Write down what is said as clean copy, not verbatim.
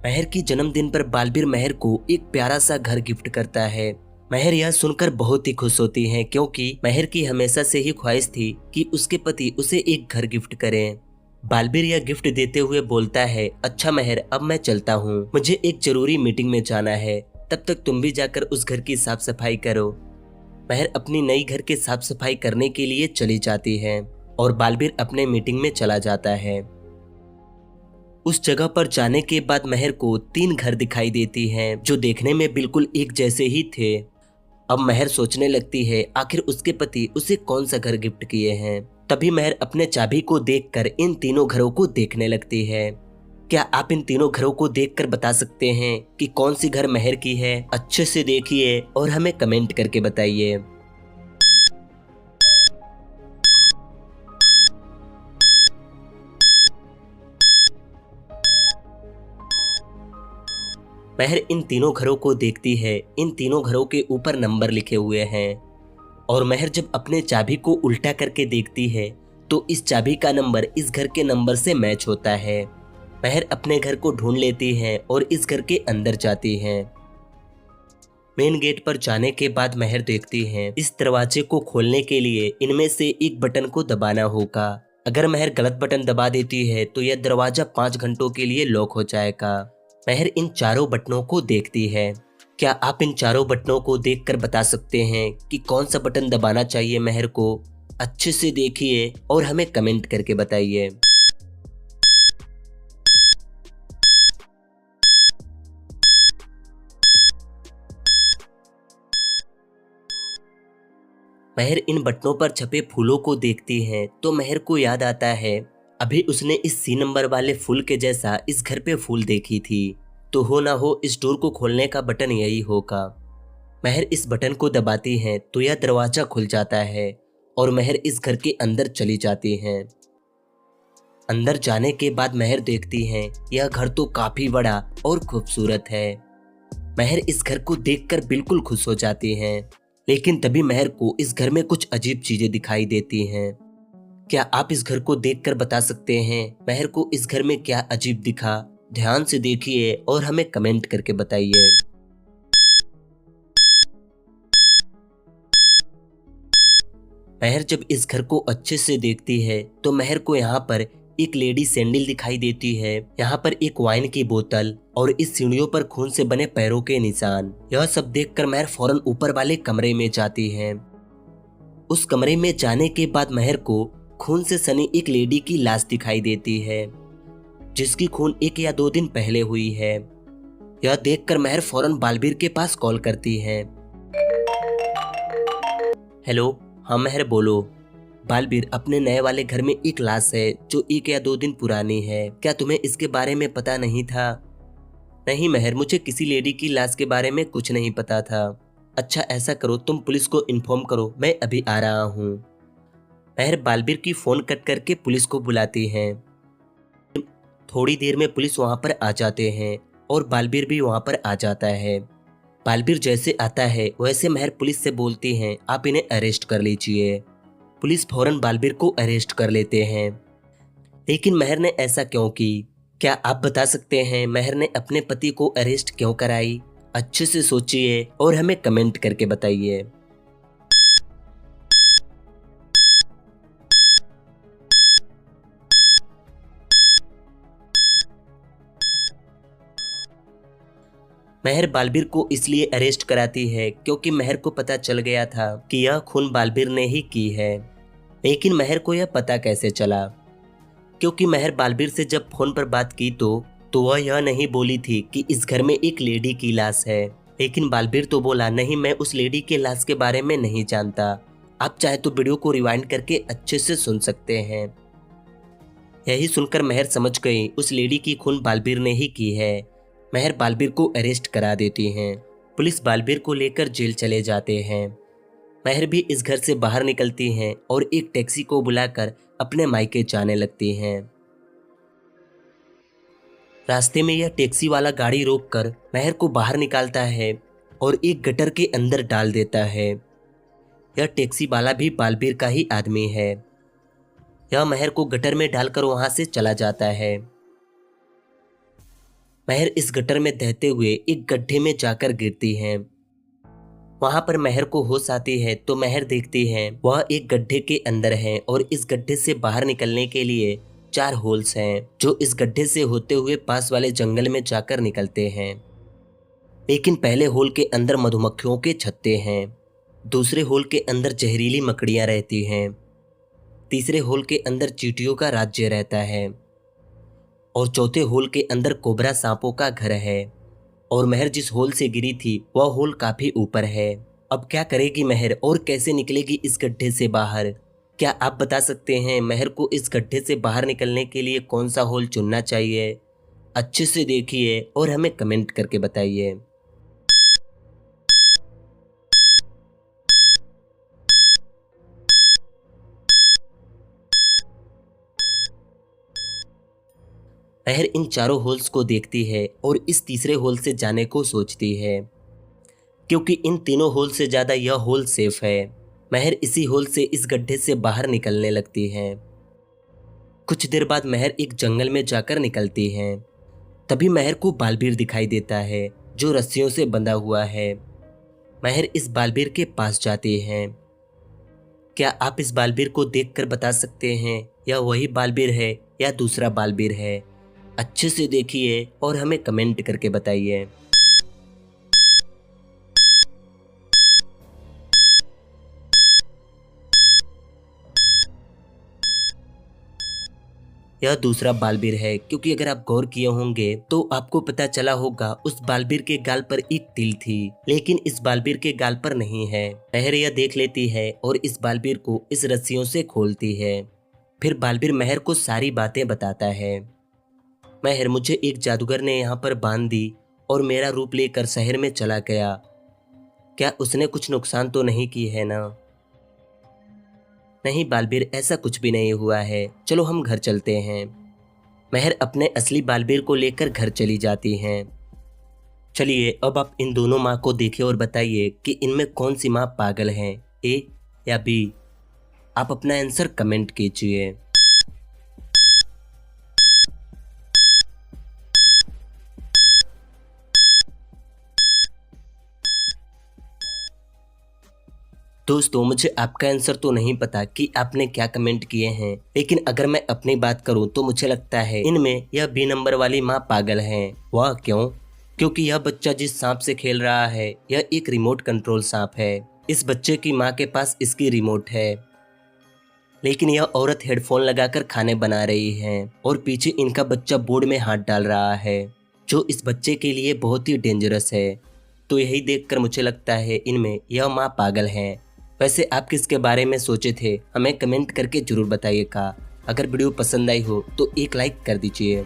महर की जन्मदिन पर बालबीर महर को एक प्यारा सा घर गिफ्ट करता है। महर यह सुनकर बहुत ही खुश होती है क्योंकि महर की हमेशा से ही ख्वाहिश थी कि उसके पति उसे एक घर गिफ्ट करें। बालबीर यह गिफ्ट देते हुए बोलता है, अच्छा महर, अब मैं चलता हूँ, मुझे एक जरूरी मीटिंग में जाना है, तब तक तुम भी जाकर उस घर की साफ सफाई करो। महर अपनी नई घर की साफ सफाई करने के लिए चली जाती है और बालबीर अपने मीटिंग में चला जाता है। उस जगह पर जाने के बाद महर को 3 घर दिखाई देती हैं जो देखने में बिल्कुल एक जैसे ही थे। अब महर सोचने लगती है आखिर उसके पति उसे कौन सा घर गिफ्ट किए हैं। तभी महर अपने चाबी को देखकर इन तीनों घरों को देखने लगती है। क्या आप इन तीनों घरों को देखकर बता सकते हैं कि कौन सी घर महर की है? अच्छे से देखिए और हमें कमेंट करके बताइए। महर इन तीनों घरों को देखती है। इन तीनों घरों के ऊपर नंबर लिखे हुए हैं और महर जब अपने चाबी को उल्टा करके देखती है तो इस चाबी का नंबर इस घर के नंबर से मैच होता है। महर अपने घर को ढूंढ लेती है और इस घर के अंदर जाती है। मेन गेट पर जाने के बाद महर देखती है इस दरवाजे को खोलने के लिए इनमें से एक बटन को दबाना होगा। अगर महर गलत बटन दबा देती है तो यह दरवाजा 5 घंटों के लिए लॉक हो जाएगा। महर इन चारों बटनों को देखती है। क्या आप इन चारों बटनों को देखकर बता सकते हैं कि कौन सा बटन दबाना चाहिए महर को? अच्छे से देखिए और हमें कमेंट करके बताइए। महर इन बटनों पर छपे फूलों को देखती है तो महर को याद आता है अभी उसने इस C नंबर वाले फूल के जैसा इस घर पे फूल देखी थी, तो हो ना हो इस डोर को खोलने का बटन यही होगा। महर इस बटन को दबाती है तो यह दरवाजा खुल जाता है और महर इस घर के अंदर चली जाती है। अंदर जाने के बाद महर देखती है यह घर तो काफी बड़ा और खूबसूरत है। महर इस घर को देखकर बिल्कुल खुश हो जाती है, लेकिन तभी महर को इस घर में कुछ अजीब चीजें दिखाई देती हैं। क्या आप इस घर को देखकर बता सकते हैं महर को इस घर में क्या अजीब दिखा? ध्यान से देखिए और हमें कमेंट करके बताइए। महर जब इस घर को अच्छे से देखती है तो महर को यहाँ पर एक लेडी सैंडल दिखाई देती है। यहाँ पर एक वाइन की बोतल और इस सीढ़ियों पर खून से बने पैरों के निशान। यह सब देखकर महर फौरन ऊपर वाले कमरे में जाती है। उस कमरे में जाने के बाद महर को खून से सनी एक लेडी की लाश दिखाई देती है जिसकी खून 1 या 2 दिन पहले हुई है। यह देखकर महर फौरन बालबीर के पास कॉल करती है। हेलो, हाँ महर बोलो। बालबीर, अपने नए वाले घर में एक लाश है जो 1 या 2 दिन पुरानी है, क्या तुम्हें इसके बारे में पता नहीं था? नहीं महर, मुझे किसी लेडी की लाश के बारे में कुछ नहीं पता था। अच्छा ऐसा करो, तुम पुलिस को इन्फॉर्म करो, मैं अभी आ रहा हूँ। महर बालबीर की फोन कट करके पुलिस को बुलाती है। थोड़ी देर में पुलिस वहां पर आ जाते हैं और बालबीर भी वहां पर आ जाता है। बालबीर जैसे आता है वैसे महर पुलिस से बोलती हैं, आप इन्हें अरेस्ट कर लीजिए। पुलिस फौरन बालबीर को अरेस्ट कर लेते हैं। लेकिन महर ने ऐसा क्यों की? क्या आप बता सकते हैं महर ने अपने पति को अरेस्ट क्यों कराई? अच्छे से सोचिए और हमें कमेंट करके बताइए। महर बालबीर को इसलिए अरेस्ट कराती है क्योंकि महर को पता चल गया था कि यह खून बालबीर ने ही की है। लेकिन महर को यह पता कैसे चला? क्योंकि महर बालबीर से जब फोन पर बात की तो वह यह नहीं बोली थी कि इस घर में एक लेडी की लाश है। लेकिन बालबीर तो बोला, नहीं मैं उस लेडी के लाश के बारे में नहीं जानता। आप चाहे तो वीडियो को रिवाइंड करके अच्छे से सुन सकते हैं। यही सुनकर महर समझ गई उस लेडी की खून बालबीर ने ही की है। महर बालबीर को अरेस्ट करा देती हैं। पुलिस बालबीर को लेकर जेल चले जाते हैं। महर भी इस घर से बाहर निकलती हैं और एक टैक्सी को बुलाकर अपने मायके जाने लगती हैं। रास्ते में यह टैक्सी वाला गाड़ी रोककर महर को बाहर निकालता है और एक गटर के अंदर डाल देता है। यह टैक्सी वाला भी बालबीर का ही आदमी है। यह महर को गटर में डालकर वहां से चला जाता है। महर इस गटर में बहते हुए एक गड्ढे में जाकर गिरती है। वहां पर महर को होश आती है तो महर देखती है वह एक गड्ढे के अंदर है और इस गड्ढे से बाहर निकलने के लिए 4 होल्स हैं जो इस गड्ढे से होते हुए पास वाले जंगल में जाकर निकलते हैं। लेकिन पहले होल के अंदर मधुमक्खियों के छत्ते हैं, दूसरे होल के अंदर जहरीली मकड़ियां रहती हैं, तीसरे होल के अंदर चींटियों का राज्य रहता है और चौथे होल के अंदर कोबरा सांपों का घर है। और महर जिस होल से गिरी थी वह होल काफी ऊपर है। अब क्या करेगी महर और कैसे निकलेगी इस गड्ढे से बाहर? क्या आप बता सकते हैं महर को इस गड्ढे से बाहर निकलने के लिए कौन सा होल चुनना चाहिए? अच्छे से देखिए और हमें कमेंट करके बताइए। महर इन चारों होल्स को देखती है और इस तीसरे होल से जाने को सोचती है क्योंकि इन तीनों होल से ज्यादा यह होल सेफ है। महर इसी होल से इस गड्ढे से बाहर निकलने लगती है। कुछ देर बाद महर एक जंगल में जाकर निकलती है। तभी महर को बालबीर दिखाई देता है जो रस्सियों से बंधा हुआ है। महर इस बालबीर के पास जाती है। क्या आप इस बालबीर को देखकर बता सकते हैं यह वही बालबीर है या दूसरा बालबीर है? अच्छे से देखिए और हमें कमेंट करके बताइए। यह दूसरा बालबीर है क्योंकि अगर आप गौर किए होंगे तो आपको पता चला होगा उस बालबीर के गाल पर एक तिल थी लेकिन इस बालबीर के गाल पर नहीं है। महर यह देख लेती है और इस बालबीर को इस रस्सियों से खोलती है। फिर बालबीर महर को सारी बातें बताता है। महर, मुझे एक जादूगर ने यहाँ पर बांध दी और मेरा रूप लेकर शहर में चला गया। क्या उसने कुछ नुकसान तो नहीं की है ना? नहीं बालबीर, ऐसा कुछ भी नहीं हुआ है, चलो हम घर चलते हैं। महर अपने असली बालबीर को लेकर घर चली जाती हैं। चलिए अब आप इन दोनों माँ को देखिए और बताइए कि इनमें कौन सी माँ पागल है, ए या बी? आप अपना आंसर कमेंट कीजिए। दोस्तों, मुझे आपका आंसर तो नहीं पता कि आपने क्या कमेंट किए हैं, लेकिन अगर मैं अपनी बात करूं तो मुझे लगता है इनमें यह बी नंबर वाली माँ पागल है। वह क्यों? क्योंकि यह बच्चा जिस सांप से खेल रहा है यह एक रिमोट कंट्रोल सांप है। इस बच्चे की माँ के पास इसकी रिमोट है, लेकिन यह औरत हेडफोन लगाकर खाने बना रही है और पीछे इनका बच्चा बोर्ड में हाथ डाल रहा है जो इस बच्चे के लिए बहुत ही डेंजरस है। तो यही देखकर मुझे लगता है इनमें यह माँ पागल है। वैसे आप किसके बारे में सोचे थे हमें कमेंट करके जरूर बताइएगा। अगर वीडियो पसंद आई हो तो एक लाइक कर दीजिए।